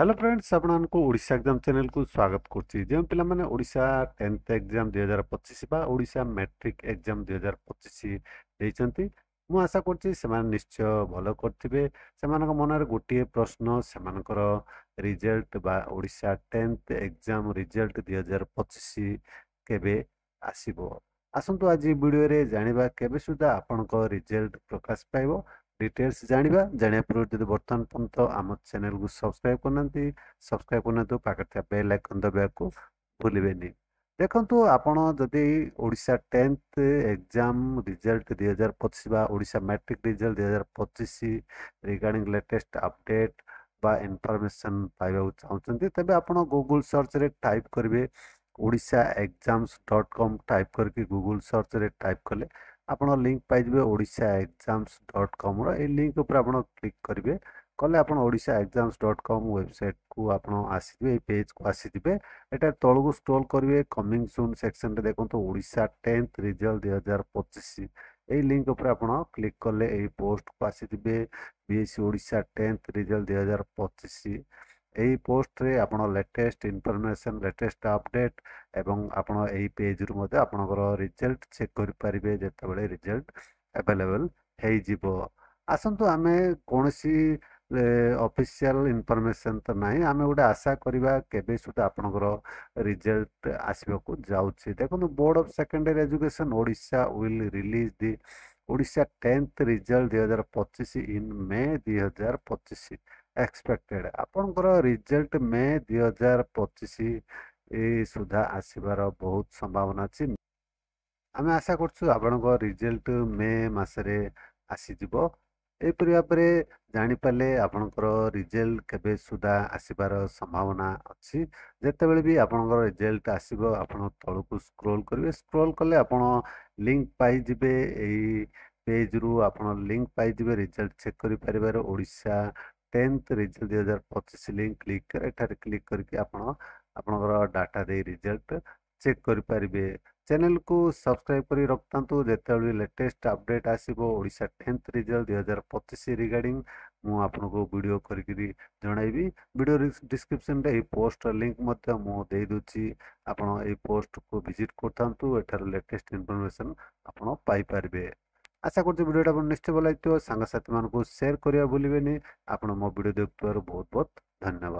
Hello friends आपको Odisha exam channel को स्वागत करछि जे पिला माने ओडिशा 10th एग्जाम 2025 बा ओडिशा मैट्रिक एग्जाम 2025 देइचंती मु आशा करछि समान निश्चय भलो करथिबे समान मनरे गोटिए प्रश्न समानकर रिजल्ट बा ओडिशा 10th एग्जाम रिजल्ट 2025 केबे आसीबो आसंतु आज वीडियो रे जानिबा केबे सुदा आपनको रिजल्ट प्रकाश पाइबो डिटेल्स जानिया पूर्व जब बर्तमान पर्यंत आम चैनल को सब्सक्राइब करना पाखे थे बेल आइकन दबा को भूलें देखु आपण जदि ओडिशा 10th एग्जाम रिजल्ट 2025 बा Odisha matric result 2025 regarding latest update बा इनफॉरमेशन पाइबा चाहते तेज आप गूगल सर्च रे टाइप करेंगे odishaexams.com टाइप करके गूगल सर्च रे टाइप कले आपण लिंक पाइबे odishaexams.com रो ए लिंक ऊपर आपण क्लिक करेंगे कले आपण odishaexams.com वेबसाइट को आपण आसीबे पेज को आसीबे एटा तळ को स्क्रॉल करेंगे कमिंग सून सेक्शन रे देखो ओडिशा 10th रिजल्ट 2025 ए लिंक ऊपर आपण क्लिक कले ए पोस्ट को आसीबे बीएससी ओडिशा 10th रिजल्ट 2025 यही पोस्ट रे आपण लेटेस्ट इनफॉरमेशन लेटेस्ट अपडेट एवं आपण एही पेज रु मध्ये आपनकर रिजल्ट चेक करि परिबे जेतेबेले रिजल्ट अवेलेबल हे जिवो आसंतु आमे कोनसी ऑफिशियल इनफॉरमेशन तो नहीं आमे गोटे आशा करिबा केबे सुदा आपनकर रिजल्ट आसीबो को जाउछि देखो board of secondary education Odisha will release the Odisha 10th result 2025 in may 2025 expected आपनकर रिजल्ट मे 2025 सुधा आसीबार बहुत संभावना अछि आमे आशा करछु आपनकर रिजल्ट मे मासरे आसीजिवो एपरि भाबरे जानि पाले आपनकर रिजल्ट केबे सुधा आसीबार संभावना अछि जेतेबेले भी आपनकर रिजल्ट आसीबो आपण तळकु स्क्रॉल करिवे स्क्रॉल कले आपण लिंक पाइ जिवे एई पेज रु आपण लिंक पाइ जिवे रिजल्ट चेक करि परिबार Odisha 10th result 2025 link click कर एठारे क्लिक करके आपण आपनकर डाटा दे रिजल्ट चेक करि परिबे चैनल को सब्सक्राइब करी रखतांतु जेतेबेले लेटेस्ट अपडेट आसीबो ओडिशा 10th रिजल्ट 2025 रिगार्डिंग मु आपनको वीडियो करिकरी जणाइबी वीडियो डिस्क्रिप्शन रे ए पोस्ट लिंक मध्य मु देइ दुची आपण ए पोस्ट को विजिट करतांतु एठार लेटेस्ट इन्फॉर्मेशन आपण पाई पारबे आशा करछु वीडियोटा आपण निश्चय भल लागितो सांग साथी मानको शेयर करिया भूलिबेनी आपण मो वीडियो देखुवार बहुत बहुत धन्यवाद।